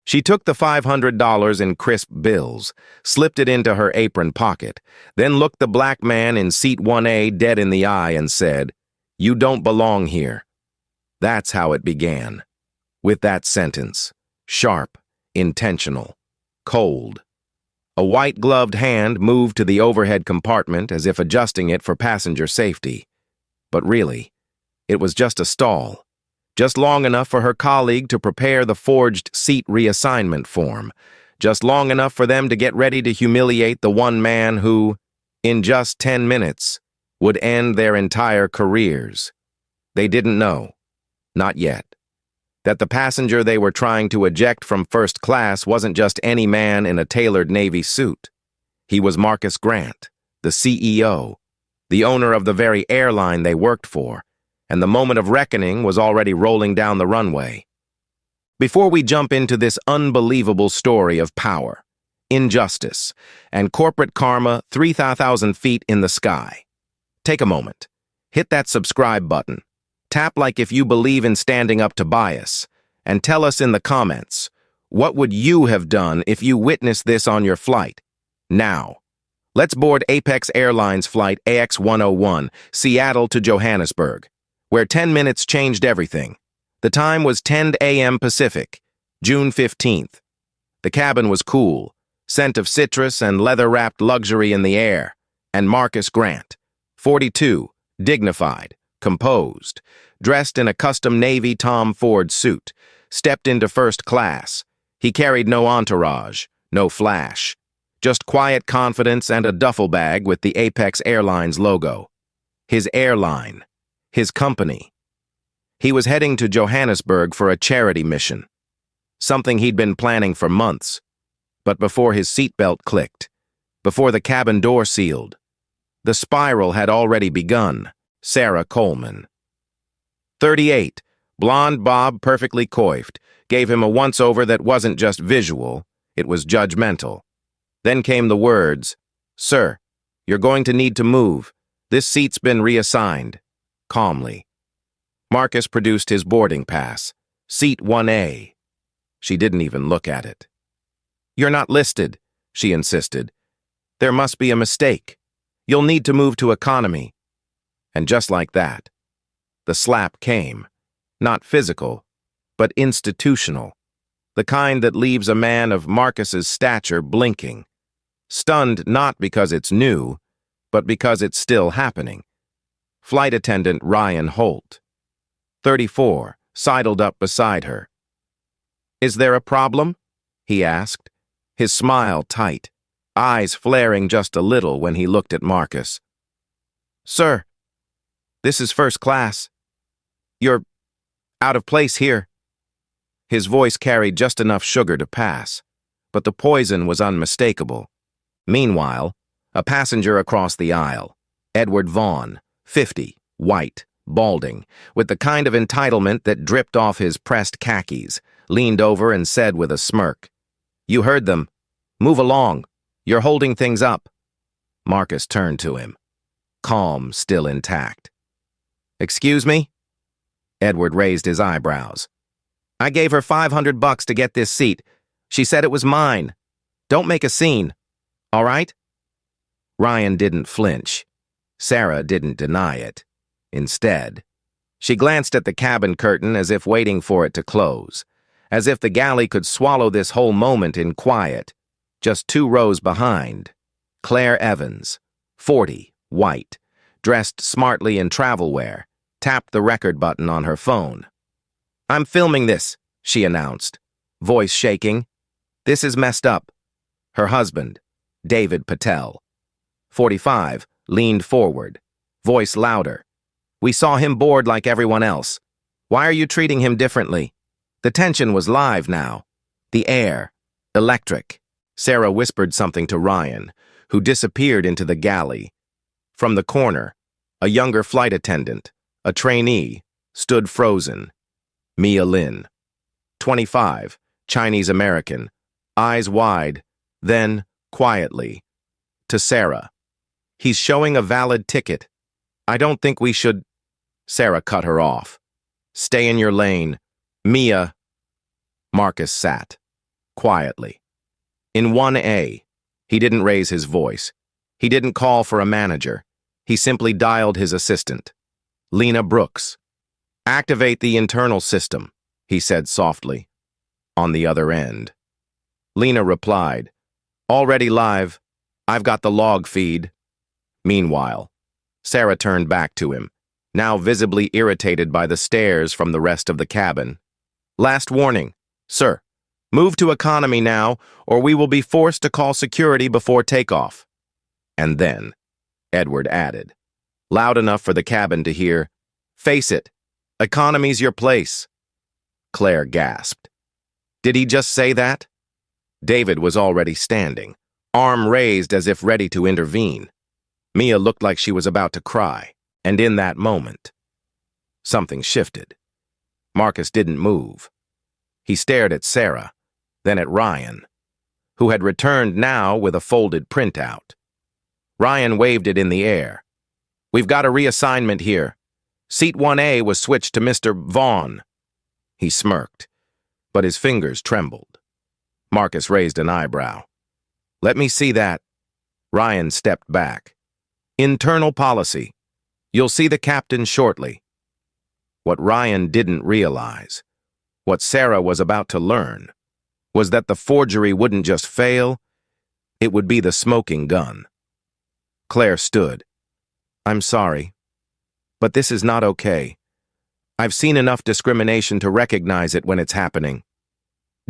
She took the $500 in crisp bills, slipped it into her apron pocket, then looked the black man in seat 1A dead in the eye and said, "You don't belong here." That's how it began. With that sentence. Sharp, intentional, cold. A white-gloved hand moved to the overhead compartment as if adjusting it for passenger safety. But really, it was just a stall. Just long enough for her colleague to prepare the forged seat reassignment form. Just long enough for them to get ready to humiliate the one man who, in just 10 minutes, would end their entire careers. They didn't know, not yet, that the passenger they were trying to eject from first class wasn't just any man in a tailored Navy suit. He was Marcus Grant, the CEO, the owner of the very airline they worked for, and the moment of reckoning was already rolling down the runway. Before we jump into this unbelievable story of power, injustice, and corporate karma 3,000 feet in the sky, take a moment. Hit that subscribe button. Tap like if you believe in standing up to bias, and tell us in the comments, what would you have done if you witnessed this on your flight? Now, let's board Apex Airlines Flight AX-101, Seattle to Johannesburg, where 10 minutes changed everything. The time was 10 a.m. Pacific, June 15th. The cabin was cool, scent of citrus and leather-wrapped luxury in the air, and Marcus Grant, 42, dignified, composed, dressed in a custom Navy Tom Ford suit, stepped into first class. He carried no entourage, no flash, just quiet confidence and a duffel bag with the Apex Airlines logo. His airline. His company. He was heading to Johannesburg for a charity mission, something he'd been planning for months. But before his seatbelt clicked, before the cabin door sealed, the spiral had already begun. Sarah Coleman. 38, blonde bob perfectly coiffed, gave him a once-over that wasn't just visual, it was judgmental. Then came the words, "Sir, you're going to need to move. This seat's been reassigned." Calmly. Marcus produced his boarding pass. Seat 1A. She didn't even look at it. "You're not listed," she insisted. "There must be a mistake. You'll need to move to economy." And just like that, the slap came. Not physical, but institutional. The kind that leaves a man of Marcus's stature blinking. Stunned not because it's new, but because it's still happening. Flight attendant Ryan Holt, 34, sidled up beside her. "Is there a problem?" he asked, his smile tight, eyes flaring just a little when he looked at Marcus. "Sir, this is first class. You're out of place here." His voice carried just enough sugar to pass, but the poison was unmistakable. Meanwhile, a passenger across the aisle, Edward Vaughn, 50, white, balding, with the kind of entitlement that dripped off his pressed khakis, leaned over and said with a smirk, "You heard them. Move along. You're holding things up." Marcus turned to him, calm still intact. "Excuse me?" Edward raised his eyebrows. "I gave her $500 to get this seat. She said it was mine. Don't make a scene. All right?" Ryan didn't flinch. Sarah didn't deny it. Instead, she glanced at the cabin curtain as if waiting for it to close, as if the galley could swallow this whole moment in quiet. Just 2 rows behind, Claire Evans, 40, white, dressed smartly in travel wear, tapped the record button on her phone. "I'm filming this," she announced, voice shaking. "This is messed up." Her husband, David Patel, 45, leaned forward, voice louder. "We saw him board like everyone else. Why are you treating him differently?" The tension was live now. The air, electric. Sarah whispered something to Ryan, who disappeared into the galley. From the corner, a younger flight attendant, a trainee, stood frozen. Mia Lin, 25, Chinese-American, eyes wide, then, quietly, to Sarah. "He's showing a valid ticket. I don't think we should—" Sarah cut her off. "Stay in your lane. Mia." Marcus sat. quietly. In 1A, he didn't raise his voice. He didn't call for a manager. He simply dialed his assistant. Lena Brooks. "Activate the internal system," he said softly. On the other end. Lena replied, "Already live. I've got the log feed." Meanwhile, Sarah turned back to him, now visibly irritated by the stares from the rest of the cabin. "Last warning, sir. Move to economy now, or we will be forced to call security before takeoff." And then, Edward added, loud enough for the cabin to hear, "Face it, economy's your place." Claire gasped. Did he just say that? David was already standing, arm raised as if ready to intervene. Mia looked like she was about to cry, and in that moment, something shifted. Marcus didn't move. He stared at Sarah, then at Ryan, who had returned now with a folded printout. Ryan waved it in the air. "We've got a reassignment here. Seat 1A was switched to Mr. Vaughn." He smirked, but his fingers trembled. Marcus raised an eyebrow. "Let me see that." Ryan stepped back. "Internal policy. You'll see the captain shortly." What Ryan didn't realize, what Sarah was about to learn, was that the forgery wouldn't just fail, it would be the smoking gun. Claire stood. "I'm sorry, but this is not okay. I've seen enough discrimination to recognize it when it's happening."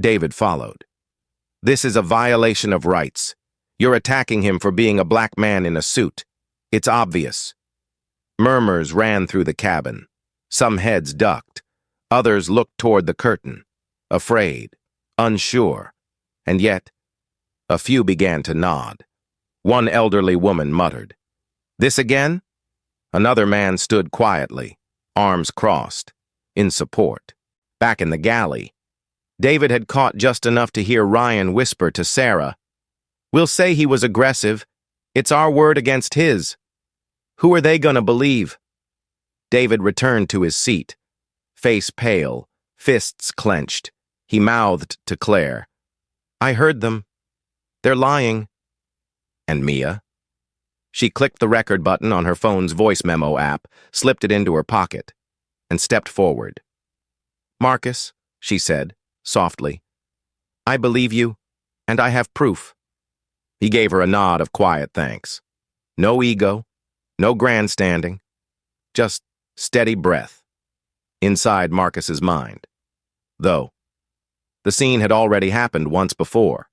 David followed. "This is a violation of rights. You're attacking him for being a black man in a suit. It's obvious." Murmurs ran through the cabin. Some heads ducked. Others looked toward the curtain, afraid, unsure, and yet a few began to nod. One elderly woman muttered, "This again?" Another man stood quietly, arms crossed, in support. Back in the galley, David had caught just enough to hear Ryan whisper to Sarah, "We'll say he was aggressive. It's our word against his. Who are they gonna believe?" David returned to his seat, face pale, fists clenched. He mouthed to Claire, "I heard them. They're lying." And Mia? She clicked the record button on her phone's voice memo app, slipped it into her pocket, and stepped forward. "Marcus," she said, softly, "I believe you, and I have proof." He gave her a nod of quiet thanks. No ego, no grandstanding, just steady breath. Inside Marcus's mind. Though, the scene had already happened once before.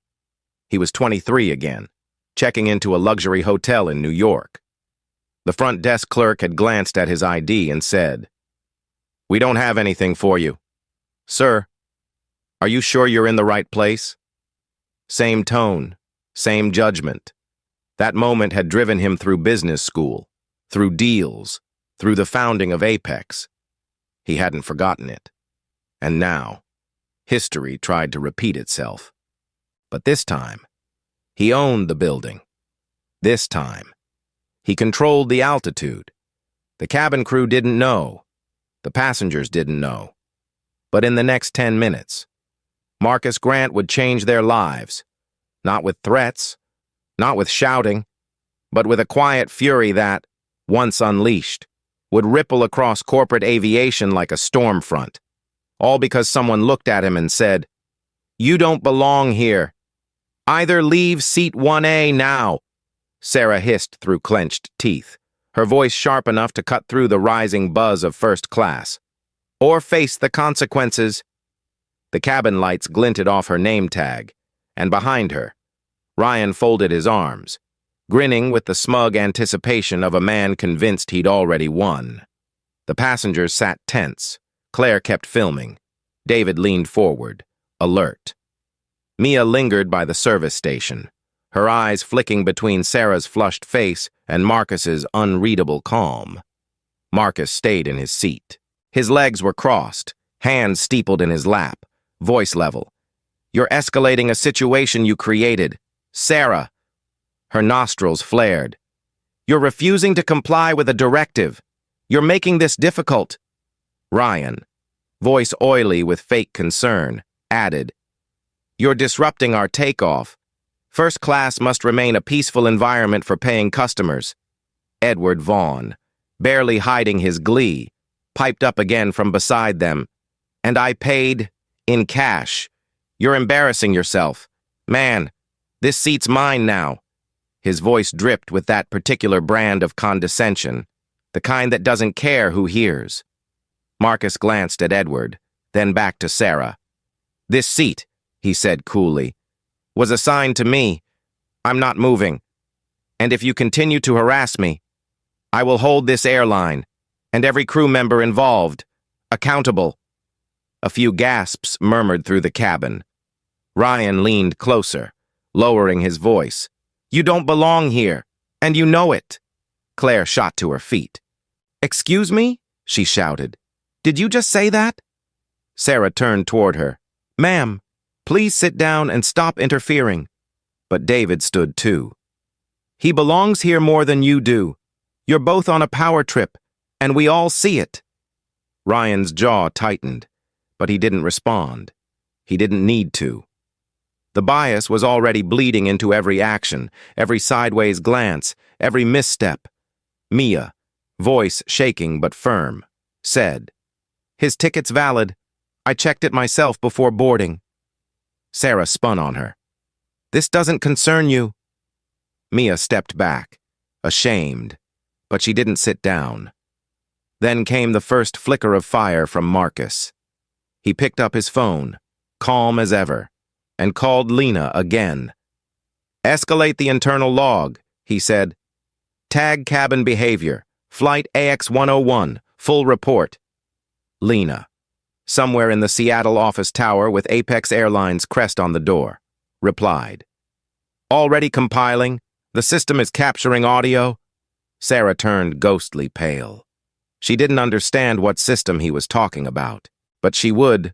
He was 23 again, checking into a luxury hotel in New York. The front desk clerk had glanced at his ID and said, "We don't have anything for you." "Sir, are you sure you're in the right place?" Same tone, same judgment. That moment had driven him through business school, through deals, through the founding of Apex. He hadn't forgotten it. And now, history tried to repeat itself. But this time, he owned the building. This time, he controlled the altitude. The cabin crew didn't know. The passengers didn't know. But in the next 10 minutes, Marcus Grant would change their lives. Not with threats, not with shouting, but with a quiet fury that, once unleashed, would ripple across corporate aviation like a storm front. All because someone looked at him and said, "You don't belong here. Either leave seat 1A now." Sarah hissed through clenched teeth, her voice sharp enough to cut through the rising buzz of first class. "Or face the consequences." The cabin lights glinted off her name tag, and behind her, Ryan folded his arms, grinning with the smug anticipation of a man convinced he'd already won. The passengers sat tense. Claire kept filming. David leaned forward, alert. Mia lingered by the service station, her eyes flicking between Sarah's flushed face and Marcus's unreadable calm. Marcus stayed in his seat. His legs were crossed, hands steepled in his lap, voice level. "You're escalating a situation you created. Sarah." Her nostrils flared. "You're refusing to comply with a directive. You're making this difficult." Ryan, voice oily with fake concern, added, You're disrupting our takeoff. First class must remain a peaceful environment for paying customers. Edward Vaughn, barely hiding his glee, piped up again from beside them. And I paid in cash. You're embarrassing yourself. Man, this seat's mine now. His voice dripped with that particular brand of condescension, the kind that doesn't care who hears. Marcus glanced at Edward, then back to Sarah. This seat, he said coolly, was assigned to me. I'm not moving. And if you continue to harass me, I will hold this airline, and every crew member involved, accountable. A few gasps murmured through the cabin. Ryan leaned closer, lowering his voice. You don't belong here, and you know it. Claire shot to her feet. Excuse me? She shouted. Did you just say that? Sarah turned toward her. Ma'am, please sit down and stop interfering. But David stood too. He belongs here more than you do. You're both on a power trip, and we all see it. Ryan's jaw tightened, but he didn't respond. He didn't need to. The bias was already bleeding into every action, every sideways glance, every misstep. Mia, voice shaking but firm, said, His ticket's valid. I checked it myself before boarding. Sarah spun on her. This doesn't concern you. Mia stepped back, ashamed, but she didn't sit down. Then came the first flicker of fire from Marcus. He picked up his phone, calm as ever, and called Lena again. Escalate the internal log, he said. Tag cabin behavior, flight AX-101, full report. Lena, somewhere in the Seattle office tower with Apex Airlines crest on the door, replied. Already compiling, the system is capturing audio. Sarah turned ghostly pale. She didn't understand what system he was talking about, but she would.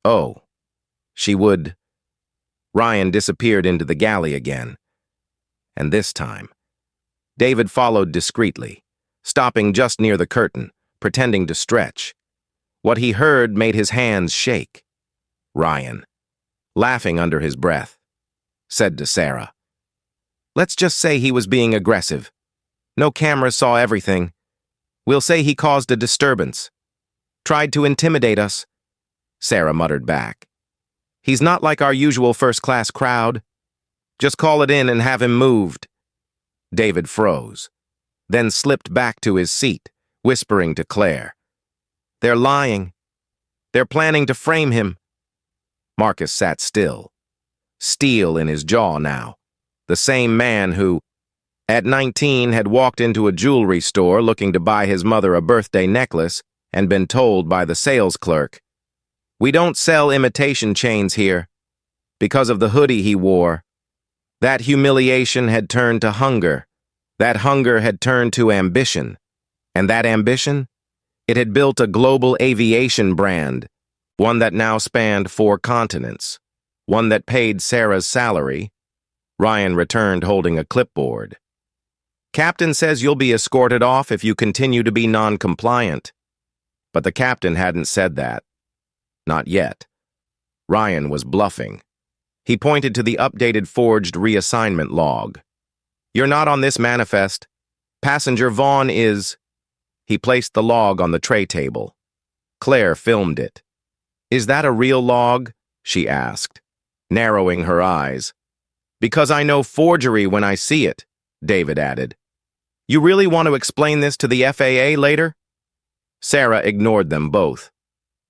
Oh. She would. Ryan disappeared into the galley again. And this time, David followed discreetly, stopping just near the curtain, pretending to stretch. What he heard made his hands shake. Ryan, laughing under his breath, said to Sarah, Let's just say he was being aggressive. No cameras saw everything. We'll say he caused a disturbance. Tried to intimidate us. Sarah muttered back. He's not like our usual first-class crowd. Just call it in and have him moved. David froze, then slipped back to his seat, whispering to Claire. They're lying. They're planning to frame him. Marcus sat still, steel in his jaw now. The same man who, at 19, had walked into a jewelry store looking to buy his mother a birthday necklace and been told by the sales clerk, We don't sell imitation chains here. Because of the hoodie he wore. That humiliation had turned to hunger. That hunger had turned to ambition. And that ambition? It had built a global aviation brand, one that now spanned 4 continents, one that paid Sarah's salary. Ryan returned holding a clipboard. Captain says you'll be escorted off if you continue to be non-compliant. But the captain hadn't said that. Not yet. Ryan was bluffing. He pointed to the updated forged reassignment log. You're not on this manifest. Passenger Vaughn is... He placed the log on the tray table. Claire filmed it. Is that a real log? She asked, narrowing her eyes. Because I know forgery when I see it, David added. You really want to explain this to the FAA later? Sarah ignored them both.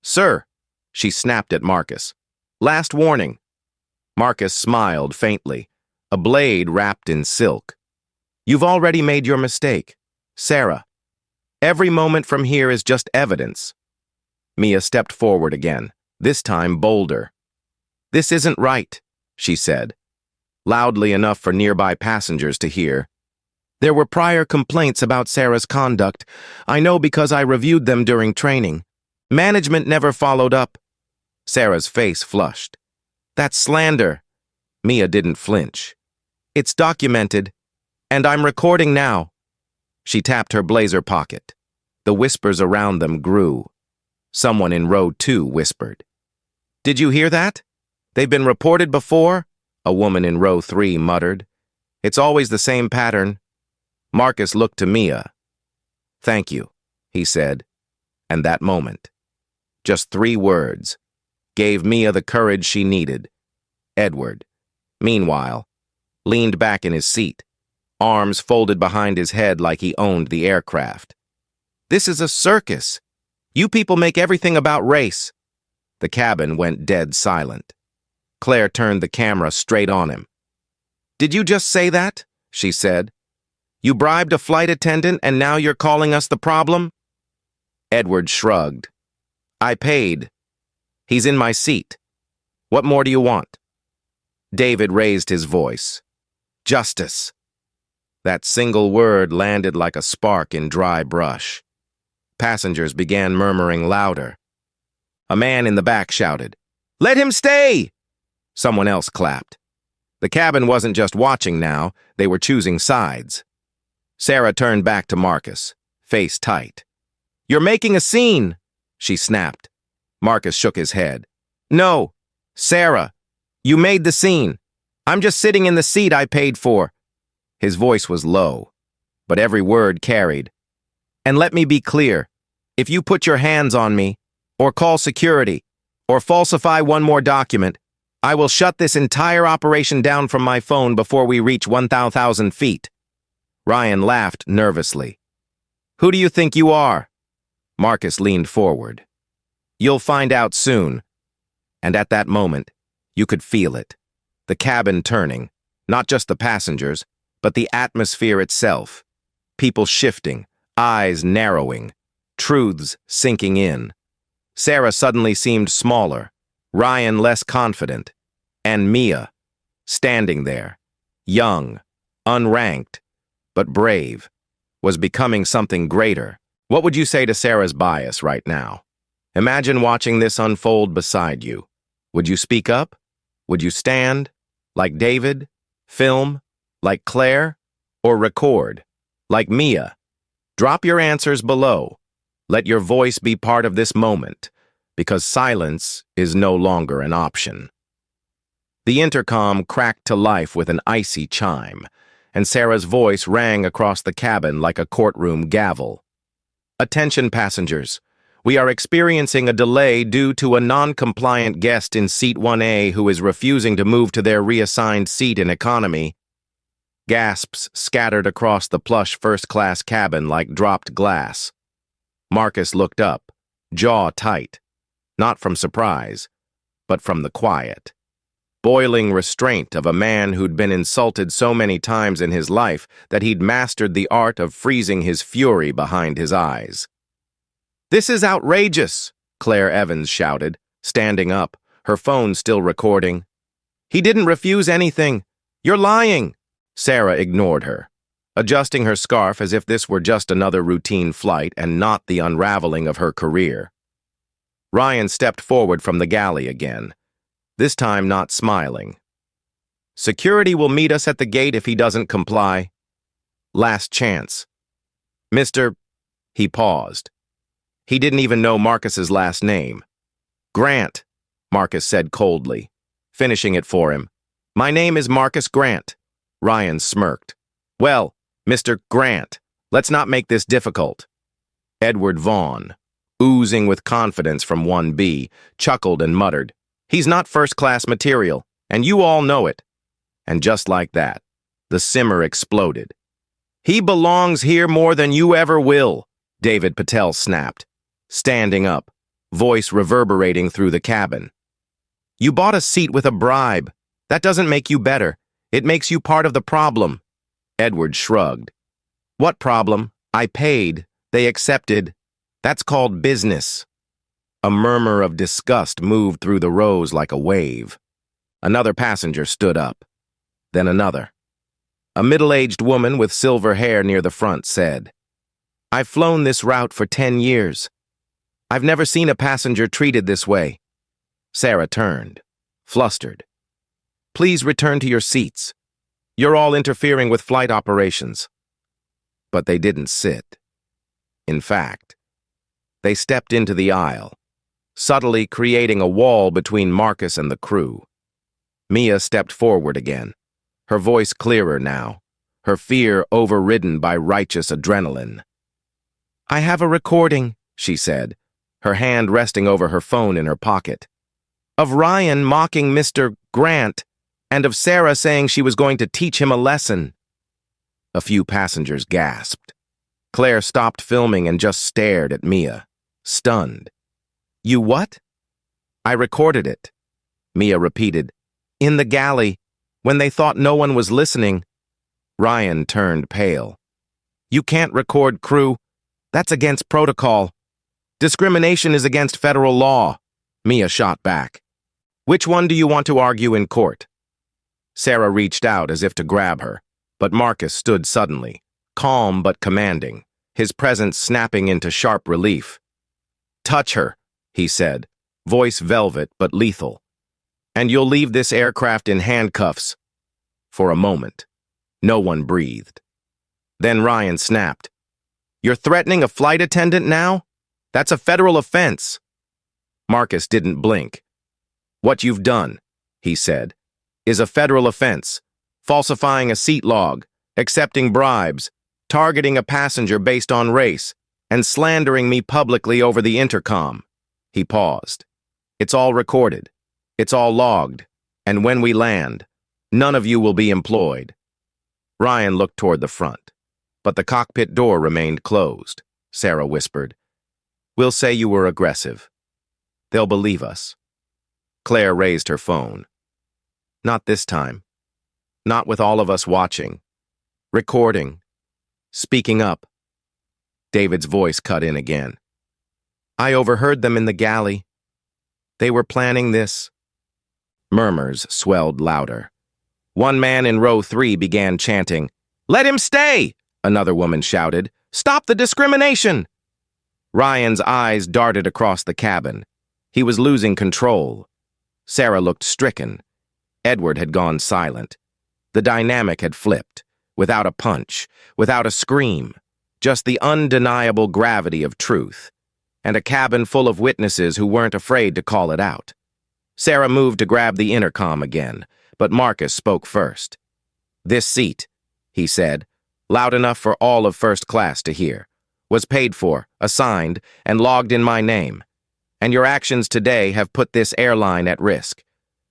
Sir, she snapped at Marcus. Last warning. Marcus smiled faintly, a blade wrapped in silk. You've already made your mistake. Sarah, every moment from here is just evidence. Mia stepped forward again, this time bolder. This isn't right, she said, loudly enough for nearby passengers to hear. There were prior complaints about Sarah's conduct. I know because I reviewed them during training. Management never followed up. Sarah's face flushed. That's slander. Mia didn't flinch. It's documented, and I'm recording now. She tapped her blazer pocket. The whispers around them grew. Someone in row 2 whispered. Did you hear that? They've been reported before? A woman in row 3 muttered. It's always the same pattern. Marcus looked to Mia. Thank you, he said. And that moment, just 3 words, gave Mia the courage she needed. Edward, meanwhile, leaned back in his seat, arms folded behind his head like he owned the aircraft. This is a circus. You people make everything about race. The cabin went dead silent. Claire turned the camera straight on him. Did you just say that? She said. You bribed a flight attendant and now you're calling us the problem? Edward shrugged. I paid. He's in my seat. What more do you want? David raised his voice. Justice. That single word landed like a spark in dry brush. Passengers began murmuring louder. A man in the back shouted, Let him stay! Someone else clapped. The cabin wasn't just watching now, they were choosing sides. Sarah turned back to Marcus, face tight. You're making a scene, she snapped. Marcus shook his head. No, Sarah, you made the scene. I'm just sitting in the seat I paid for. His voice was low, but every word carried. And let me be clear, if you put your hands on me, or call security, or falsify one more document, I will shut this entire operation down from my phone before we reach 1,000 feet. Ryan laughed nervously. Who do you think you are? Marcus leaned forward. You'll find out soon. And at that moment, you could feel it. The cabin turning, not just the passengers, but the atmosphere itself. People shifting, eyes narrowing, truths sinking in. Sarah suddenly seemed smaller, Ryan less confident, and Mia, standing there, young, unranked, but brave, was becoming something greater. What would you say to Sarah's bias right now? Imagine watching this unfold beside you. Would you speak up? Would you stand? Like David? Film? Like Claire? Or record? Like Mia? Drop your answers below. Let your voice be part of this moment, because silence is no longer an option. The intercom cracked to life with an icy chime, and Sarah's voice rang across the cabin like a courtroom gavel. Attention passengers, we are experiencing a delay due to a non-compliant guest in seat 1A who is refusing to move to their reassigned seat in economy. Gasps scattered across the plush first-class cabin like dropped glass. Marcus looked up, jaw tight, not from surprise, but from the quiet. Boiling restraint of a man who'd been insulted so many times in his life that he'd mastered the art of freezing his fury behind his eyes. This is outrageous, Claire Evans shouted, standing up, her phone still recording. He didn't refuse anything. You're lying. Sarah ignored her, adjusting her scarf as if this were just another routine flight and not the unraveling of her career. Ryan stepped forward from the galley again, this time not smiling. Security will meet us at the gate if he doesn't comply. Last chance. Mr. He paused. He didn't even know Marcus's last name. Grant, Marcus said coldly, finishing it for him. My name is Marcus Grant. Ryan smirked. Well, Mr. Grant, let's not make this difficult. Edward Vaughn, oozing with confidence from 1B, chuckled and muttered, He's not first-class material, and you all know it. And just like that, the simmer exploded. He belongs here more than you ever will, David Patel snapped, standing up, voice reverberating through the cabin. You bought a seat with a bribe. That doesn't make you better. It makes you part of the problem. Edward shrugged. What problem? I paid. They accepted. That's called business. A murmur of disgust moved through the rows like a wave. Another passenger stood up. Then another. A middle-aged woman with silver hair near the front said, I've flown this route for 10 years. I've never seen a passenger treated this way. Sarah turned, flustered. Please return to your seats. You're all interfering with flight operations. But they didn't sit. In fact, they stepped into the aisle, subtly creating a wall between Marcus and the crew. Mia stepped forward again, her voice clearer now, her fear overridden by righteous adrenaline. "I have a recording," she said, her hand resting over her phone in her pocket, "of Ryan mocking Mr. Grant and of Sarah saying she was going to teach him a lesson." A few passengers gasped. Claire stopped filming and just stared at Mia, stunned. "You what?" "I recorded it," Mia repeated. "In the galley, when they thought no one was listening." Ryan turned pale. "You can't record crew. That's against protocol. Discrimination is against federal law," Mia shot back. "Which one do you want to argue in court?" Sarah reached out as if to grab her, but Marcus stood suddenly, calm but commanding, his presence snapping into sharp relief. "Touch her," he said, voice velvet but lethal. "And you'll leave this aircraft in handcuffs." For a moment, no one breathed. Then Ryan snapped. "You're threatening a flight attendant now? That's a federal offense." Marcus didn't blink. "What you've done," he said, "is a federal offense. Falsifying a seat log, accepting bribes, targeting a passenger based on race, and slandering me publicly over the intercom." He paused. "It's all recorded. It's all logged. And when we land, none of you will be employed." Ryan looked toward the front, but the cockpit door remained closed. Sarah whispered, "We'll say you were aggressive. They'll believe us." Claire raised her phone. "Not this time. Not with all of us watching. Recording. Speaking up." David's voice cut in again. "I overheard them in the galley. They were planning this." Murmurs swelled louder. One man in row 3 began chanting, "Let him stay!" Another woman shouted, "Stop the discrimination!" Ryan's eyes darted across the cabin. He was losing control. Sarah looked stricken. Edward had gone silent. The dynamic had flipped, without a punch, without a scream, just the undeniable gravity of truth, and a cabin full of witnesses who weren't afraid to call it out. Sarah moved to grab the intercom again, but Marcus spoke first. "This seat," he said, loud enough for all of first class to hear, "was paid for, assigned, and logged in my name. And your actions today have put this airline at risk.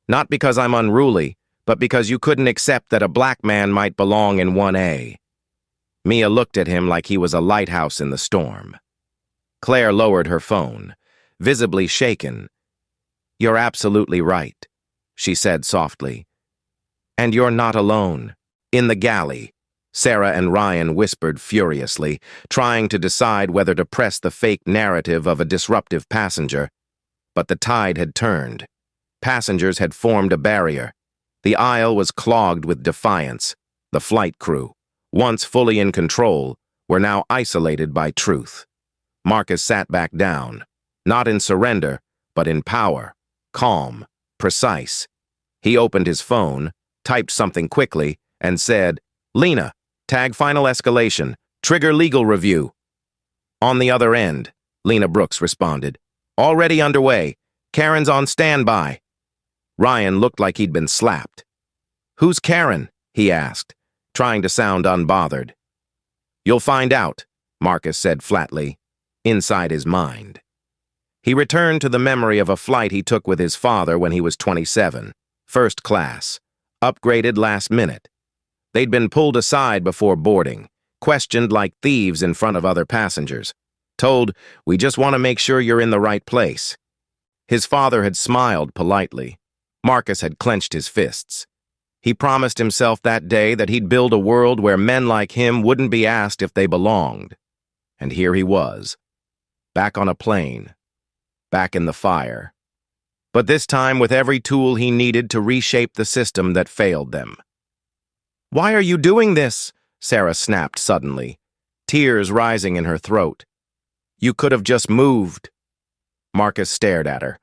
Not because I'm unruly, but because you couldn't accept that a black man might belong in 1A. Mia looked at him like he was a lighthouse in the storm. Claire lowered her phone, visibly shaken. "You're absolutely right," she said softly. "And you're not alone. In the galley." Sarah and Ryan whispered furiously, trying to decide whether to press the fake narrative of a disruptive passenger. But the tide had turned. Passengers had formed a barrier. The aisle was clogged with defiance. The flight crew, once fully in control, were now isolated by truth. Marcus sat back down, not in surrender, but in power, calm, precise. He opened his phone, typed something quickly, and said, "Lena, tag final escalation, trigger legal review." "On the other end," Lena Brooks responded. "Already underway. Karen's on standby." Ryan looked like he'd been slapped. "Who's Karen?" he asked, trying to sound unbothered. "You'll find out," Marcus said flatly, inside his mind. He returned to the memory of a flight he took with his father when he was 27, first class, upgraded last minute. They'd been pulled aside before boarding, questioned like thieves in front of other passengers, told, "We just want to make sure you're in the right place." His father had smiled politely. Marcus had clenched his fists. He promised himself that day that he'd build a world where men like him wouldn't be asked if they belonged. And here he was, back on a plane, back in the fire. But this time with every tool he needed to reshape the system that failed them. "Why are you doing this?" Sarah snapped suddenly, tears rising in her throat. "You could have just moved." Marcus stared at her.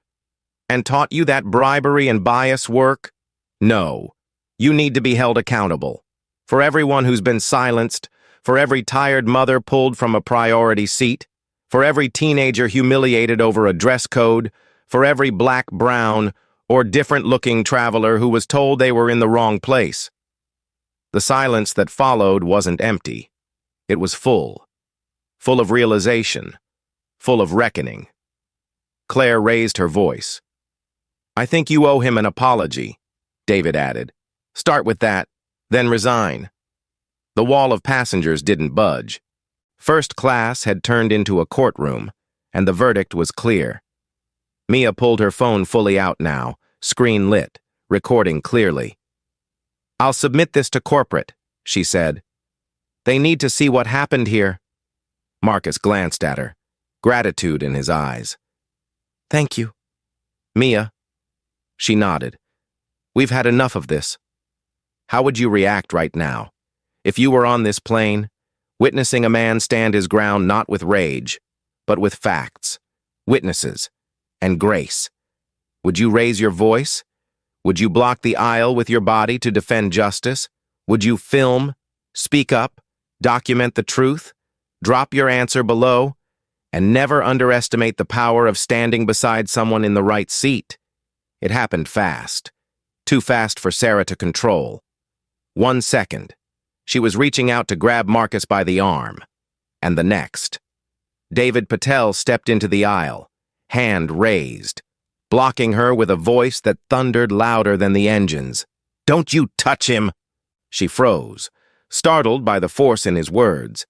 "And taught you that bribery and bias work? No. You need to be held accountable. For everyone who's been silenced, for every tired mother pulled from a priority seat, for every teenager humiliated over a dress code, for every black, brown, or different-looking traveler who was told they were in the wrong place. The silence that followed wasn't empty. It was full of realization, full of reckoning. Claire raised her voice. "I think you owe him an apology," David added. "Start with that, then resign." The wall of passengers didn't budge. First class had turned into a courtroom, and the verdict was clear. Mia pulled her phone fully out now, screen lit, recording clearly. "I'll submit this to corporate," she said. "They need to see what happened here." Marcus glanced at her, gratitude in his eyes. "Thank you." "Mia?" She nodded. "We've had enough of this." How would you react right now? If you were on this plane, witnessing a man stand his ground not with rage, but with facts, witnesses, and grace? Would you raise your voice? Would you block the aisle with your body to defend justice? Would you film, speak up, document the truth? Drop your answer below, and never underestimate the power of standing beside someone in the right seat. It happened fast. Too fast for Sarah to control. 1 second. She was reaching out to grab Marcus by the arm. And the next. David Patel stepped into the aisle, hand raised, blocking her with a voice that thundered louder than the engines. "Don't you touch him!" She froze, startled by the force in his words.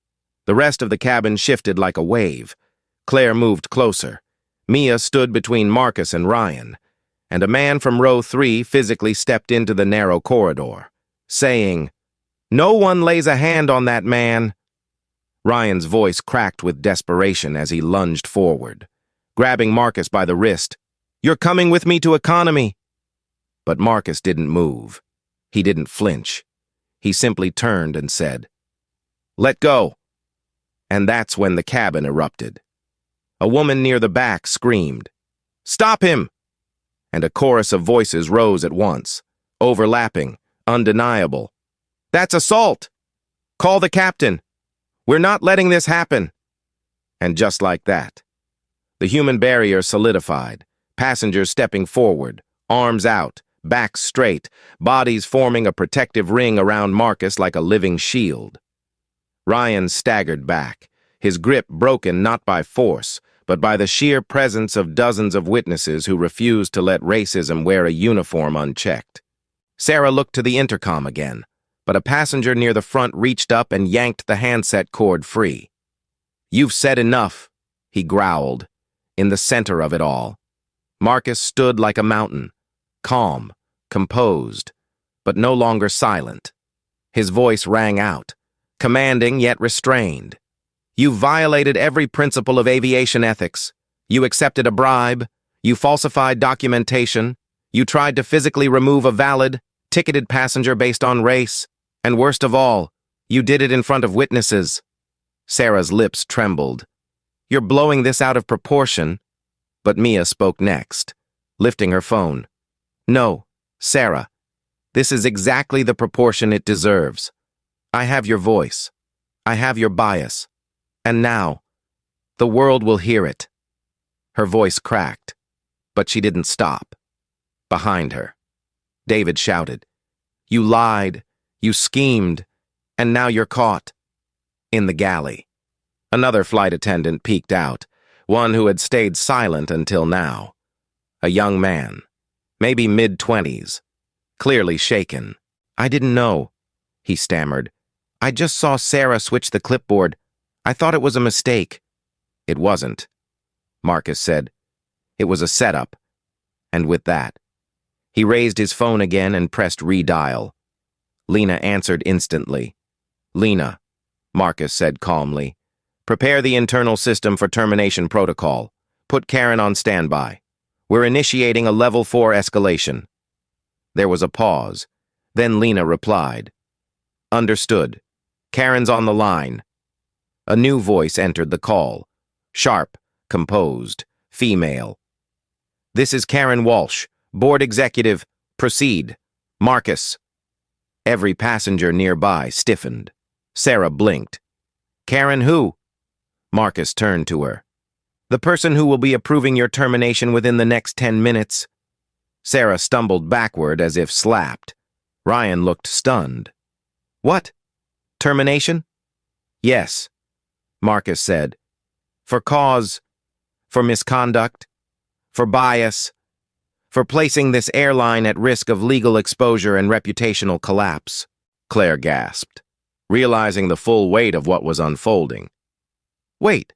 The rest of the cabin shifted like a wave. Claire moved closer. Mia stood between Marcus and Ryan, and a man from row 3 physically stepped into the narrow corridor, saying, "No one lays a hand on that man." Ryan's voice cracked with desperation as he lunged forward, grabbing Marcus by the wrist. "You're coming with me to economy." But Marcus didn't move. He didn't flinch. He simply turned and said, "Let go." And that's when the cabin erupted. A woman near the back screamed, "Stop him!" And a chorus of voices rose at once, overlapping, undeniable. "That's assault! Call the captain! We're not letting this happen!" And just like that, the human barrier solidified, passengers stepping forward, arms out, backs straight, bodies forming a protective ring around Marcus like a living shield. Ryan staggered back, his grip broken not by force, but by the sheer presence of dozens of witnesses who refused to let racism wear a uniform unchecked. Sarah looked to the intercom again, but a passenger near the front reached up and yanked the handset cord free. "You've said enough," he growled, in the center of it all. Marcus stood like a mountain, calm, composed, but no longer silent. His voice rang out, commanding yet restrained. "You violated every principle of aviation ethics. You accepted a bribe. You falsified documentation. You tried to physically remove a valid, ticketed passenger based on race. And worst of all, you did it in front of witnesses." Sarah's lips trembled. "You're blowing this out of proportion." But Mia spoke next, lifting her phone. "No, Sarah, this is exactly the proportion it deserves. I have your voice. I have your bias. And now, the world will hear it." Her voice cracked, but she didn't stop. Behind her, David shouted, "You lied, you schemed, and now you're caught." In the galley, another flight attendant peeked out, one who had stayed silent until now. A young man, maybe mid-20s, clearly shaken. "I didn't know," he stammered. "I just saw Sarah switch the clipboard. I thought it was a mistake." "It wasn't," Marcus said. "It was a setup." And with that, he raised his phone again and pressed redial. Lena answered instantly. "Lena," Marcus said calmly, "prepare the internal system for termination protocol. Put Karen on standby. We're initiating a level 4 escalation." There was a pause. Then Lena replied, "Understood. Karen's on the line." A new voice entered the call. Sharp, composed, female. "This is Karen Walsh, board executive. Proceed. Marcus." Every passenger nearby stiffened. Sarah blinked. "Karen who?" Marcus turned to her. "The person who will be approving your termination within the next 10 minutes." Sarah stumbled backward as if slapped. Ryan looked stunned. What? Termination? Yes, Marcus said. For cause, for misconduct, for bias, for placing this airline at risk of legal exposure and reputational collapse, Claire gasped, realizing the full weight of what was unfolding. Wait,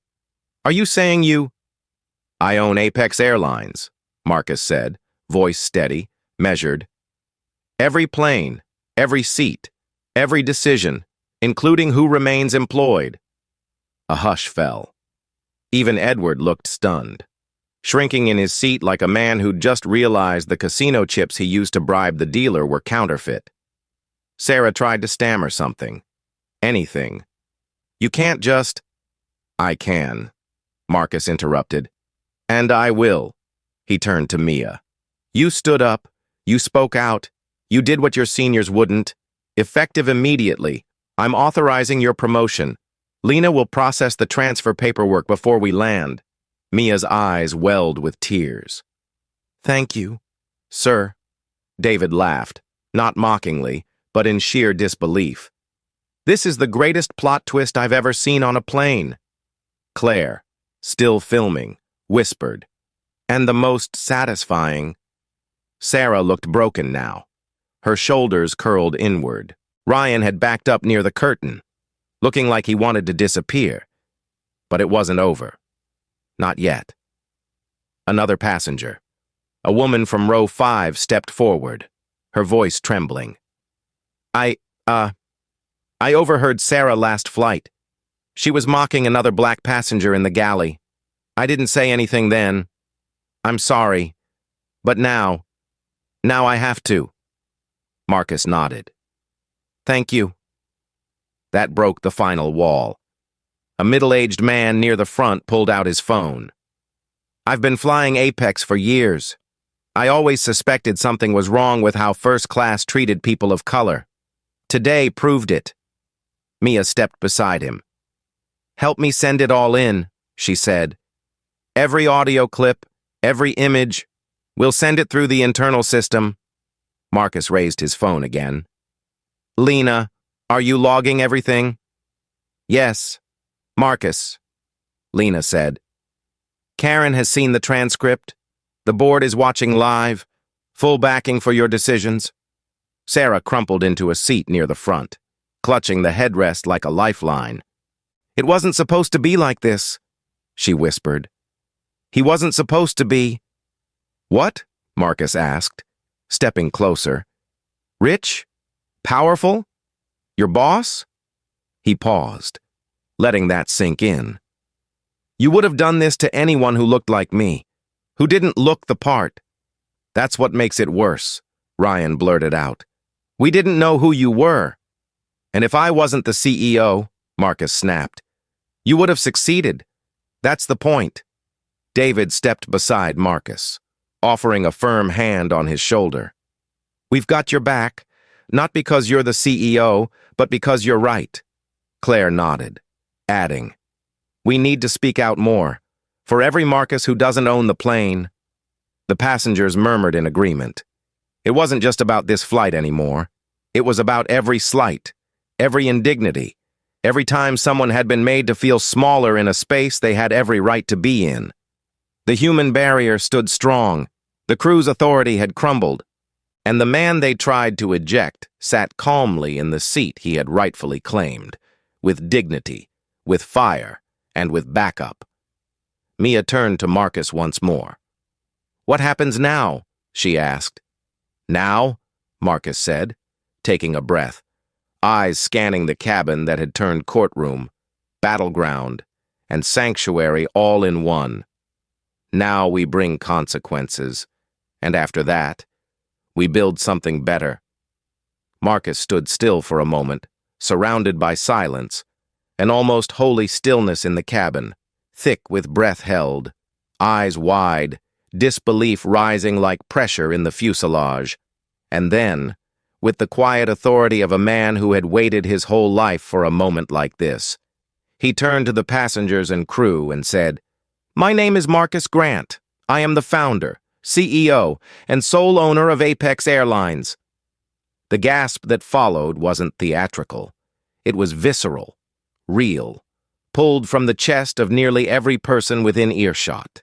are you saying you— I own Apex Airlines, Marcus said, voice steady, measured. Every plane, every seat, every decision, including who remains employed. A hush fell. Even Edward looked stunned, shrinking in his seat like a man who'd just realized the casino chips he used to bribe the dealer were counterfeit. Sarah tried to stammer something. Anything. You can't just— I can, Marcus interrupted. And I will. He turned to Mia. You stood up, you spoke out, you did what your seniors wouldn't. Effective immediately. I'm authorizing your promotion. Lena will process the transfer paperwork before we land. Mia's eyes welled with tears. Thank you, sir. David laughed, not mockingly, but in sheer disbelief. This is the greatest plot twist I've ever seen on a plane. Claire, still filming, whispered. And the most satisfying. Sarah looked broken now. Her shoulders curled inward. Ryan had backed up near the curtain, looking like he wanted to disappear. But it wasn't over. Not yet. Another passenger. A woman from row 5 stepped forward, her voice trembling. I overheard Sarah last flight. She was mocking another black passenger in the galley. I didn't say anything then. I'm sorry. But now I have to. Marcus nodded. Thank you. That broke the final wall. A middle-aged man near the front pulled out his phone. I've been flying Apex for years. I always suspected something was wrong with how first class treated people of color. Today proved it. Mia stepped beside him. Help me send it all in, she said. Every audio clip, every image. We'll send it through the internal system. Marcus raised his phone again. Lena, are you logging everything? Yes, Marcus, Lena said. Karen has seen the transcript. The board is watching live. Full backing for your decisions. Sarah crumpled into a seat near the front, clutching the headrest like a lifeline. It wasn't supposed to be like this, she whispered. He wasn't supposed to be. What? Marcus asked, stepping closer. Rich? Powerful? Your boss? He paused, letting that sink in. You would have done this to anyone who looked like me, who didn't look the part. That's what makes it worse, Ryan blurted out. We didn't know who you were. And if I wasn't the CEO, Marcus snapped, you would have succeeded. That's the point. David stepped beside Marcus, offering a firm hand on his shoulder. We've got your back, not because you're the CEO, but because you're right. Claire nodded, adding, we need to speak out more. For every Marcus who doesn't own the plane. The passengers murmured in agreement. It wasn't just about this flight anymore. It was about every slight, every indignity, every time someone had been made to feel smaller in a space they had every right to be in. The human barrier stood strong. The crew's authority had crumbled. And the man they tried to eject sat calmly in the seat he had rightfully claimed, with dignity, with fire, and with backup. Mia turned to Marcus once more. What happens now? She asked. Now? Marcus said, taking a breath, eyes scanning the cabin that had turned courtroom, battleground, and sanctuary all in one. Now we bring consequences, and after that, we build something better. Marcus stood still for a moment, surrounded by silence, an almost holy stillness in the cabin, thick with breath held, eyes wide, disbelief rising like pressure in the fuselage. And then, with the quiet authority of a man who had waited his whole life for a moment like this, he turned to the passengers and crew and said, My name is Marcus Grant. I am the founder, CEO, and sole owner of Apex Airlines. The gasp that followed wasn't theatrical. It was visceral, real, pulled from the chest of nearly every person within earshot.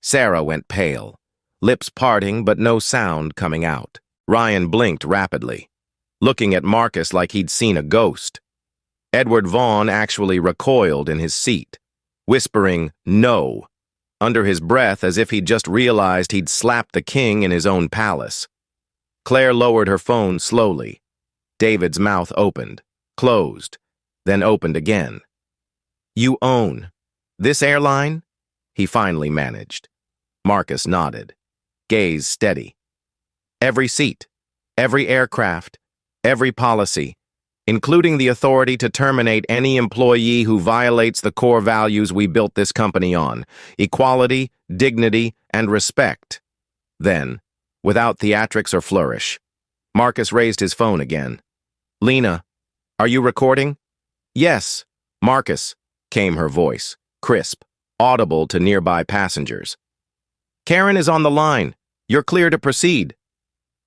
Sarah went pale, lips parting but no sound coming out. Ryan blinked rapidly, looking at Marcus like he'd seen a ghost. Edward Vaughn actually recoiled in his seat, whispering, "No," under his breath as if he'd just realized he'd slapped the king in his own palace. Claire lowered her phone slowly. David's mouth opened, closed, then opened again. "You own this airline?" he finally managed. Marcus nodded, gaze steady. "Every seat, every aircraft, every policy, including the authority to terminate any employee who violates the core values we built this company on: equality, dignity, and respect." Then, without theatrics or flourish, Marcus raised his phone again. "Lena, are you recording?" "Yes, Marcus," came her voice, crisp, audible to nearby passengers. "Karen is on the line. You're clear to proceed."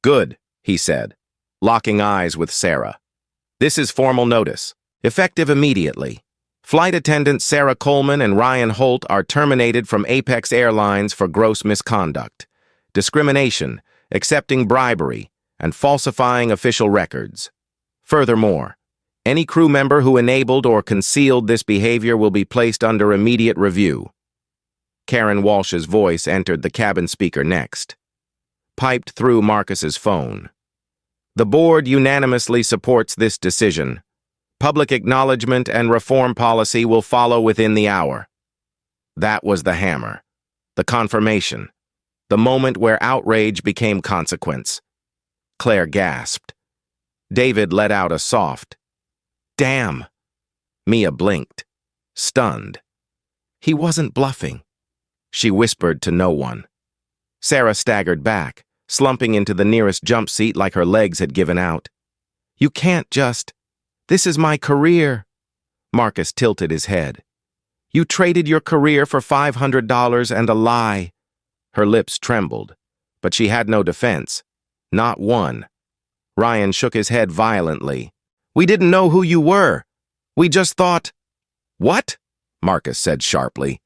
"Good," he said, locking eyes with Sarah. "This is formal notice, effective immediately. Flight attendants Sarah Coleman and Ryan Holt are terminated from Apex Airlines for gross misconduct, discrimination, accepting bribery, and falsifying official records. Furthermore, any crew member who enabled or concealed this behavior will be placed under immediate review." Karen Walsh's voice entered the cabin speaker next, piped through Marcus's phone. "The board unanimously supports this decision. Public acknowledgement and reform policy will follow within the hour." That was the hammer, the confirmation, the moment where outrage became consequence. Claire gasped. David let out a soft, "Damn." Mia blinked, stunned. He wasn't bluffing. She whispered to no one. Sarah staggered back, slumping into the nearest jump seat like her legs had given out. "You can't just... This is my career." Marcus tilted his head. "You traded your career for $500 and a lie." Her lips trembled, but she had no defense. Not one. Ryan shook his head violently. "We didn't know who you were. We just thought..." "What?" Marcus said sharply.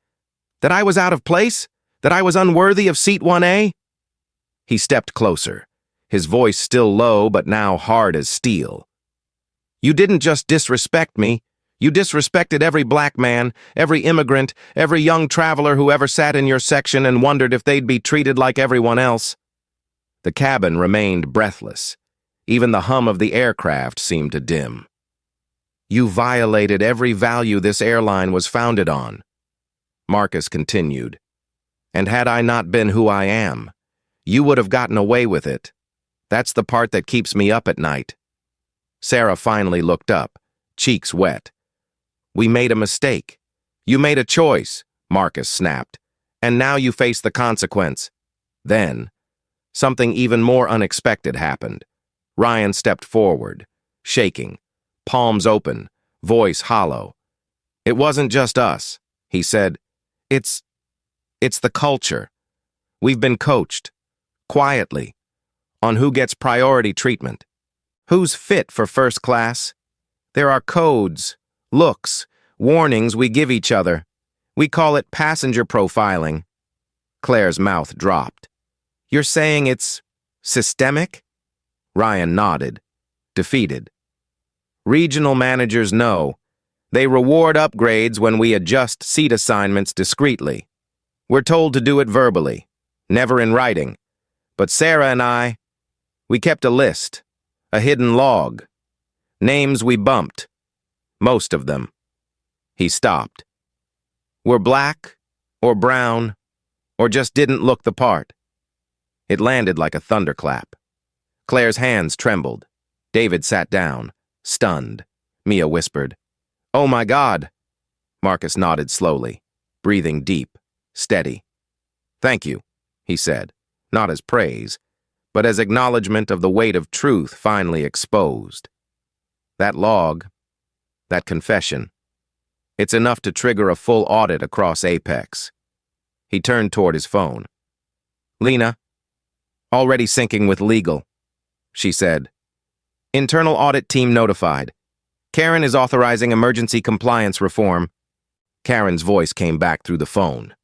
"That I was out of place? That I was unworthy of seat 1A? He stepped closer, his voice still low but now hard as steel. "You didn't just disrespect me. You disrespected every black man, every immigrant, every young traveler who ever sat in your section and wondered if they'd be treated like everyone else." The cabin remained breathless. Even the hum of the aircraft seemed to dim. "You violated every value this airline was founded on," Marcus continued. "And had I not been who I am, you would have gotten away with it. That's the part that keeps me up at night." Sarah finally looked up, cheeks wet. "We made a mistake. You made a choice," Marcus snapped, "and now you face the consequence." Then, something even more unexpected happened. Ryan stepped forward, shaking, palms open, voice hollow. "It wasn't just us," he said. It's the culture. We've been coached, quietly, on who gets priority treatment, who's fit for first class. There are codes, looks, warnings we give each other. We call it passenger profiling." Claire's mouth dropped. "You're saying it's systemic?" Ryan nodded, defeated. "Regional managers know. They reward upgrades when we adjust seat assignments discreetly. We're told to do it verbally, never in writing. But Sarah and we kept a list, a hidden log. Names we bumped. Most of them." He stopped. "Were black, or brown, or just didn't look the part." It landed like a thunderclap. Claire's hands trembled. David sat down, stunned. Mia whispered, "Oh my God." Marcus nodded slowly, breathing deep, steady. "Thank you," he said, not as praise, but as acknowledgement of the weight of truth finally exposed. That log, that confession, it's enough to trigger a full audit across Apex. He turned toward his phone. Lena, already syncing with legal, she said. Internal audit team notified. Karen is authorizing emergency compliance reform. Karen's voice came back through the phone.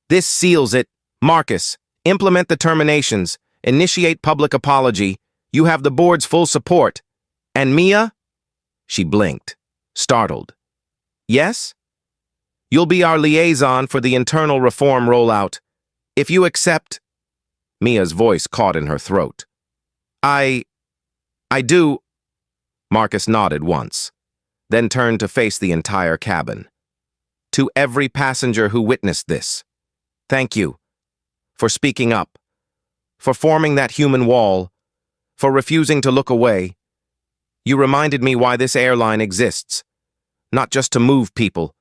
This seals it. Marcus, implement the terminations. Initiate public apology. You have the board's full support. And Mia? She blinked, startled. Yes? You'll be our liaison for the internal reform rollout. If you accept... Mia's voice caught in her throat. I do... Marcus nodded once, then turned to face the entire cabin. To every passenger who witnessed this, thank you for speaking up, for forming that human wall, for refusing to look away. You reminded me why this airline exists, not just to move people,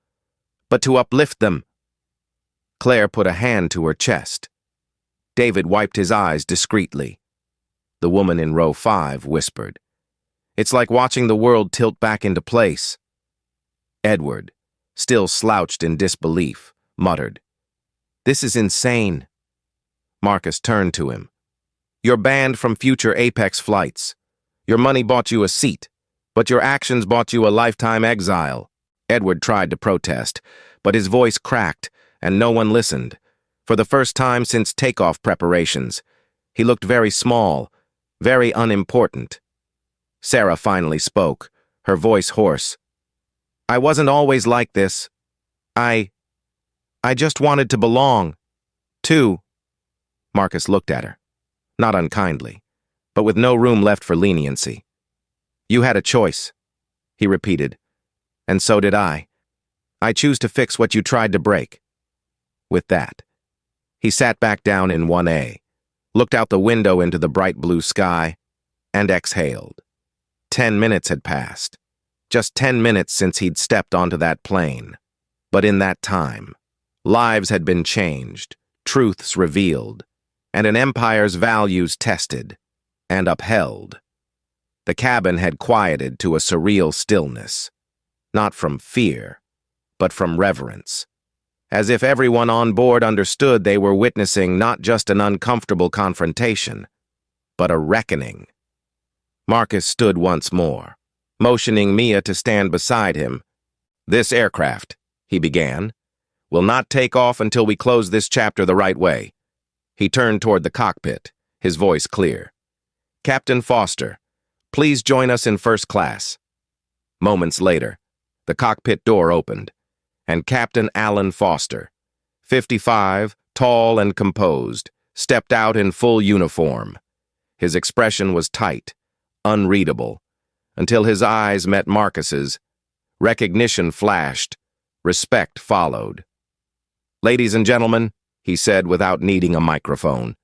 but to uplift them. Claire put a hand to her chest. David wiped his eyes discreetly. The woman in row 5 whispered, It's like watching the world tilt back into place. Edward, still slouched in disbelief, muttered, This is insane. Marcus turned to him. You're banned from future Apex flights. Your money bought you a seat, but your actions bought you a lifetime exile. Edward tried to protest, but his voice cracked, and no one listened. For the first time since takeoff preparations, he looked very small, very unimportant. Sarah finally spoke, her voice hoarse. I wasn't always like this. I just wanted to belong. Too. Marcus looked at her, not unkindly, but with no room left for leniency. You had a choice, he repeated, and so did I. I choose to fix what you tried to break. With that, he sat back down in 1A, looked out the window into the bright blue sky, and exhaled. 10 minutes had passed. Just 10 minutes since he'd stepped onto that plane. But in that time, lives had been changed, truths revealed, and an empire's values tested and upheld. The cabin had quieted to a surreal stillness, not from fear, but from reverence, as if everyone on board understood they were witnessing not just an uncomfortable confrontation, but a reckoning. Marcus stood once more, motioning Mia to stand beside him. This aircraft, he began, will not take off until we close this chapter the right way. He turned toward the cockpit, his voice clear. Captain Foster, please join us in first class. Moments later, the cockpit door opened, and Captain Alan Foster, 55, tall and composed, stepped out in full uniform. His expression was tight, unreadable, until his eyes met Marcus's. Recognition flashed, respect followed. Ladies and gentlemen, he said without needing a microphone,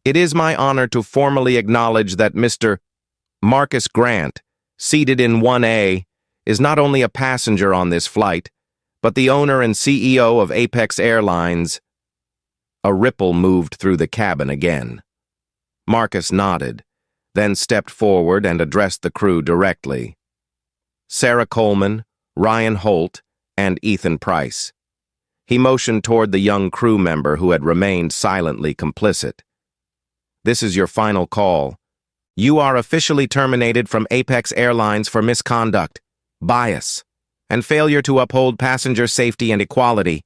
it is my honor to formally acknowledge that Mr. Marcus Grant, seated in 1A, is not only a passenger on this flight, but the owner and CEO of Apex Airlines. A ripple moved through the cabin again. Marcus nodded, then stepped forward and addressed the crew directly. Sarah Coleman, Ryan Holt, and Ethan Price. He motioned toward the young crew member who had remained silently complicit. This is your final call. You are officially terminated from Apex Airlines for misconduct, bias, and failure to uphold passenger safety and equality.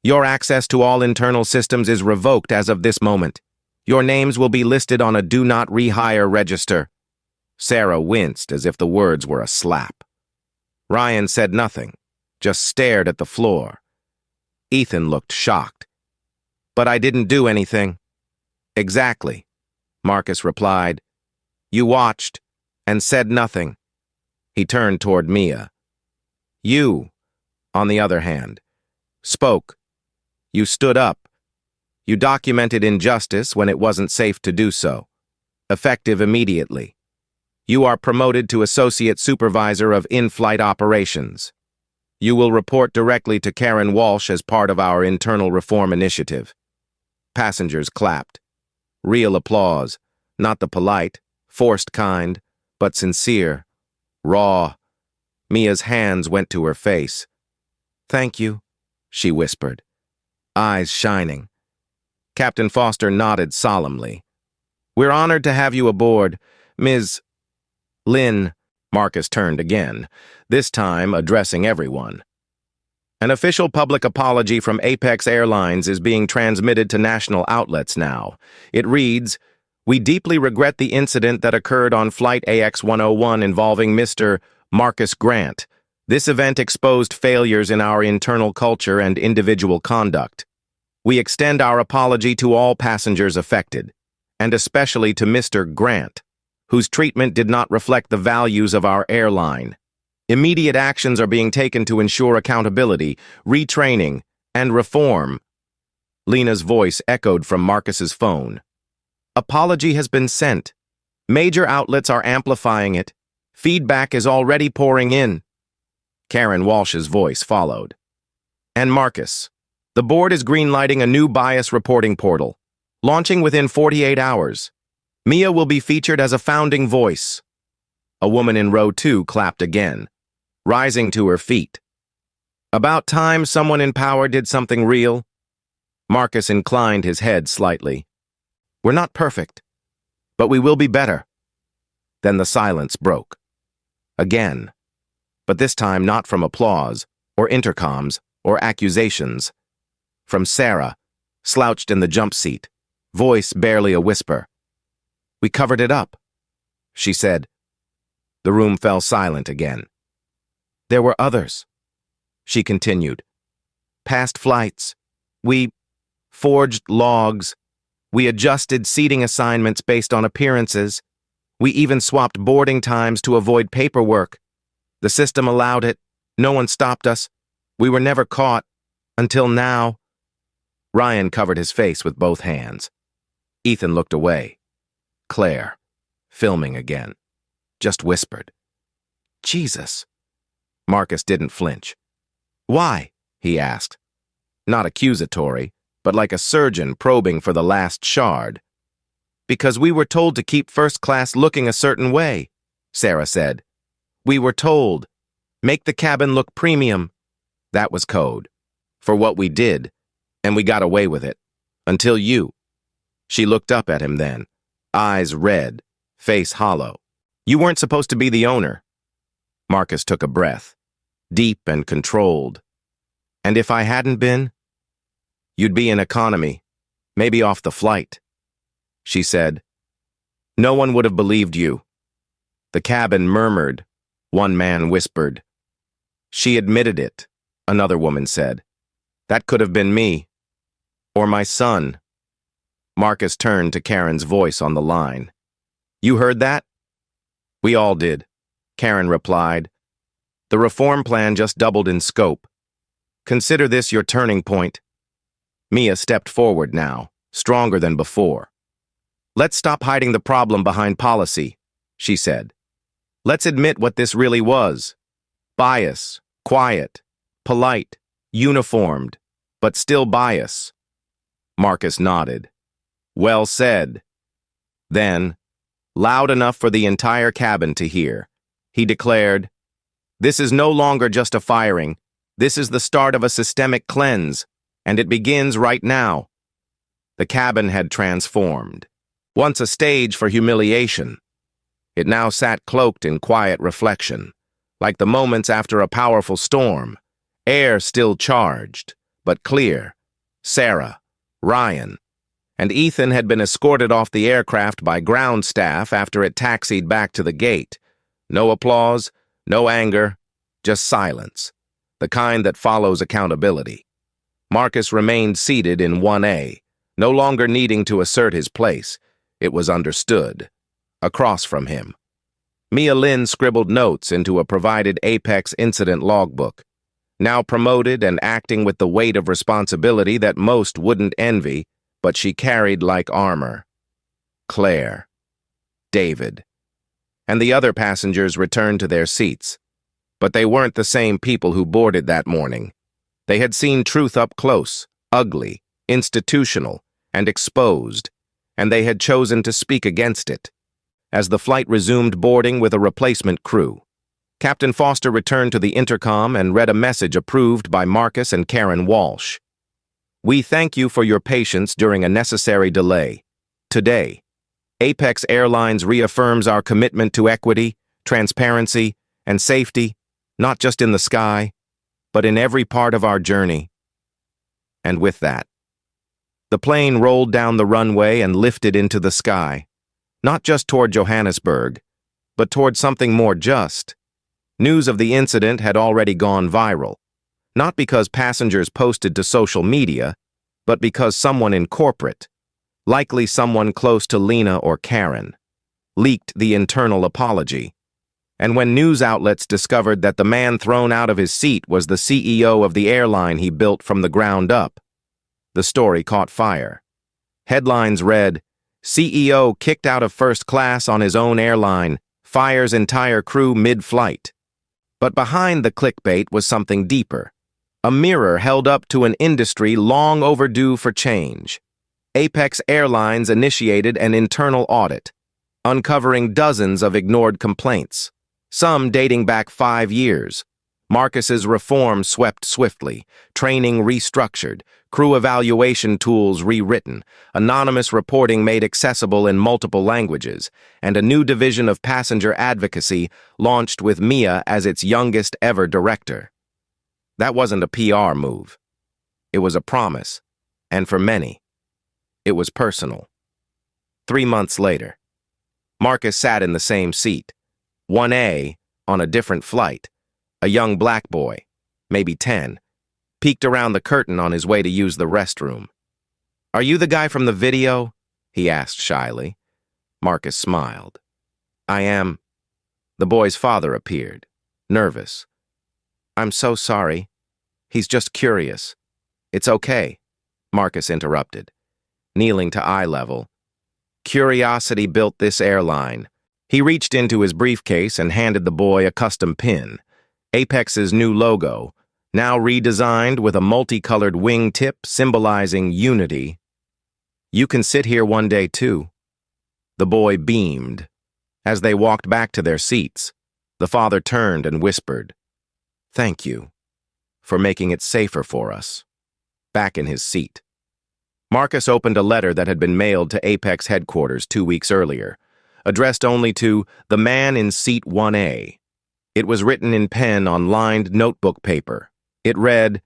Your access to all internal systems is revoked as of this moment. Your names will be listed on a do not rehire register. Sarah winced as if the words were a slap. Ryan said nothing, just stared at the floor. Ethan looked shocked. But I didn't do anything. Exactly, Marcus replied. You watched and said nothing. He turned toward Mia. You, on the other hand, spoke. You stood up. You documented injustice when it wasn't safe to do so. Effective immediately. You are promoted to Associate Supervisor of In-Flight Operations. You will report directly to Karen Walsh as part of our internal reform initiative. Passengers clapped. Real applause, not the polite, forced kind, but sincere, raw. Mia's hands went to her face. Thank you, she whispered, eyes shining. Captain Foster nodded solemnly. "We're honored to have you aboard, Ms. Lynn." Marcus turned again, this time addressing everyone. "An official public apology from Apex Airlines is being transmitted to national outlets now. It reads, 'We deeply regret the incident that occurred on Flight AX-101 involving Mr. Marcus Grant. This event exposed failures in our internal culture and individual conduct. We extend our apology to all passengers affected, and especially to Mr. Grant, whose treatment did not reflect the values of our airline. Immediate actions are being taken to ensure accountability, retraining, and reform." Lena's voice echoed from Marcus's phone. "Apology has been sent. Major outlets are amplifying it. Feedback is already pouring in." Karen Walsh's voice followed. "And Marcus, the board is greenlighting a new bias reporting portal, launching within 48 hours. Mia will be featured as a founding voice." A woman in row 2 clapped again, rising to her feet. "About time someone in power did something real." Marcus inclined his head slightly. "We're not perfect, but we will be better." Then the silence broke. Again, but this time not from applause, or intercoms, or accusations. From Sarah, slouched in the jump seat, voice barely a whisper. "We covered it up," she said. The room fell silent again. "There were others," she continued. "Past flights. We forged logs. We adjusted seating assignments based on appearances. We even swapped boarding times to avoid paperwork. The system allowed it. No one stopped us. We were never caught. Until now." Ryan covered his face with both hands. Ethan looked away. Claire, filming again, just whispered, "Jesus." Marcus didn't flinch. "Why?" he asked. Not accusatory, but like a surgeon probing for the last shard. "Because we were told to keep first class looking a certain way," Sarah said. "We were told, make the cabin look premium." That was code for what we did, and we got away with it. Until you. She looked up at him then, eyes red, face hollow. "You weren't supposed to be the owner." Marcus took a breath, deep and controlled. "And if I hadn't been, you'd be in economy, maybe off the flight," she said. "No one would have believed you." The cabin murmured. One man whispered. "She admitted it," another woman said. "That could have been me. Or my son." Marcus turned to Karen's voice on the line. "You heard that?" "We all did," Karen replied. "The reform plan just doubled in scope. Consider this your turning point." Mia stepped forward now, stronger than before. "Let's stop hiding the problem behind policy," she said. "Let's admit what this really was. Bias, quiet, polite, uniformed, but still bias." Marcus nodded. "Well said." Then, loud enough for the entire cabin to hear, he declared, "This is no longer just a firing. This is the start of a systemic cleanse, and it begins right now." The cabin had transformed. Once a stage for humiliation, it now sat cloaked in quiet reflection, like the moments after a powerful storm, air still charged, but clear. Sarah, Ryan, and Ethan had been escorted off the aircraft by ground staff after it taxied back to the gate. No applause, no anger, just silence, the kind that follows accountability. Marcus remained seated in 1A, no longer needing to assert his place. It was understood. Across from him, Mia Lynn scribbled notes into a provided Apex incident logbook. Now promoted and acting with the weight of responsibility that most wouldn't envy, but she carried like armor. Claire, David, and the other passengers returned to their seats. But they weren't the same people who boarded that morning. They had seen truth up close, ugly, institutional, and exposed, and they had chosen to speak against it. As the flight resumed boarding with a replacement crew, Captain Foster returned to the intercom and read a message approved by Marcus and Karen Walsh. We thank you for your patience during a necessary delay. Today, Apex Airlines reaffirms our commitment to equity, transparency, and safety, not just in the sky, but in every part of our journey. And with that, the plane rolled down the runway and lifted into the sky, not just toward Johannesburg, but toward something more just. News of the incident had already gone viral, not because passengers posted to social media, but because someone in corporate, likely someone close to Lena or Karen, leaked the internal apology. And when news outlets discovered that the man thrown out of his seat was the CEO of the airline he built from the ground up, the story caught fire. Headlines read, "CEO kicked out of first class on his own airline, fires entire crew mid-flight." But behind the clickbait was something deeper, a mirror held up to an industry long overdue for change. Apex Airlines initiated an internal audit, uncovering dozens of ignored complaints, some dating back 5 years. Marcus's reform swept swiftly, training restructured, crew evaluation tools rewritten, anonymous reporting made accessible in multiple languages, and a new division of passenger advocacy launched with Mia as its youngest ever director. That wasn't a PR move. It was a promise, and for many, it was personal. 3 months later, Marcus sat in the same seat, 1A, on a different flight. A young black boy, maybe 10, peeked around the curtain on his way to use the restroom. "Are you the guy from the video?" he asked shyly. Marcus smiled. "I am." The boy's father appeared, nervous. "I'm so sorry. He's just curious." "It's okay," Marcus interrupted, kneeling to eye level. "Curiosity built this airline." He reached into his briefcase and handed the boy a custom pin, Apex's new logo, now redesigned with a multicolored wingtip symbolizing unity. "You can sit here one day too." The boy beamed. As they walked back to their seats, the father turned and whispered, "Thank you for making it safer for us." Back in his seat, Marcus opened a letter that had been mailed to Apex headquarters 2 weeks earlier, addressed only to the man in seat 1A. It was written in pen on lined notebook paper. It read,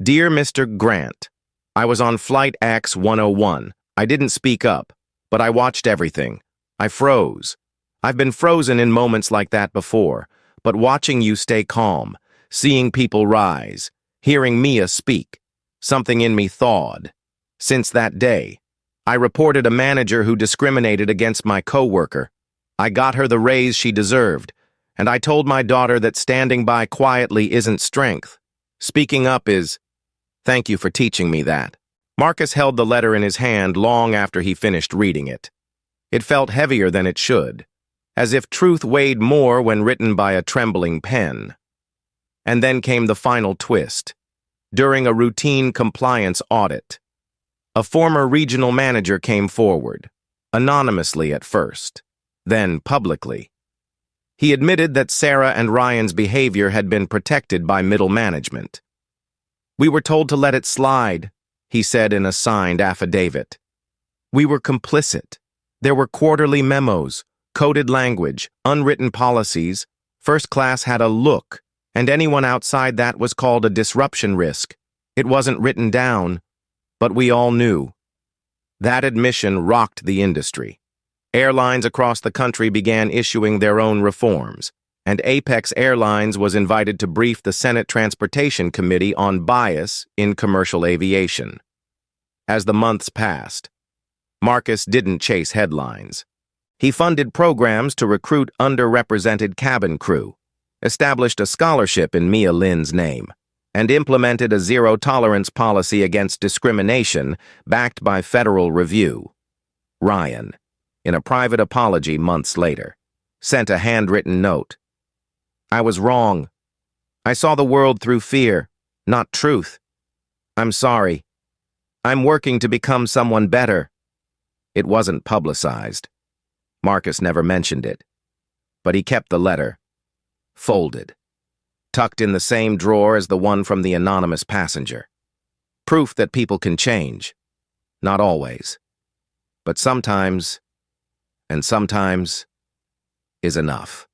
"Dear Mr. Grant, I was on Flight X-101. I didn't speak up, but I watched everything. I froze. I've been frozen in moments like that before, but watching you stay calm, seeing people rise, hearing Mia speak, something in me thawed. Since that day, I reported a manager who discriminated against my coworker. I got her the raise she deserved, and I told my daughter that standing by quietly isn't strength. Speaking up is. Thank you for teaching me that." Marcus held the letter in his hand long after he finished reading it. It felt heavier than it should, as if truth weighed more when written by a trembling pen. And then came the final twist. During a routine compliance audit, a former regional manager came forward, anonymously at first, then publicly. He admitted that Sarah and Ryan's behavior had been protected by middle management. "We were told to let it slide," he said in a signed affidavit. "We were complicit. There were quarterly memos, coded language, unwritten policies. First class had a look, and anyone outside that was called a disruption risk. It wasn't written down, but we all knew." That admission rocked the industry. Airlines across the country began issuing their own reforms, and Apex Airlines was invited to brief the Senate Transportation Committee on bias in commercial aviation. As the months passed, Marcus didn't chase headlines. He funded programs to recruit underrepresented cabin crew, established a scholarship in Mia Lin's name, and implemented a zero-tolerance policy against discrimination backed by federal review. Ryan, in a private apology months later, sent a handwritten note. "I was wrong. I saw the world through fear, not truth. I'm sorry. I'm working to become someone better." It wasn't publicized. Marcus never mentioned it. But he kept the letter, folded, tucked in the same drawer as the one from the anonymous passenger. Proof that people can change. Not always. But sometimes, and sometimes, is enough.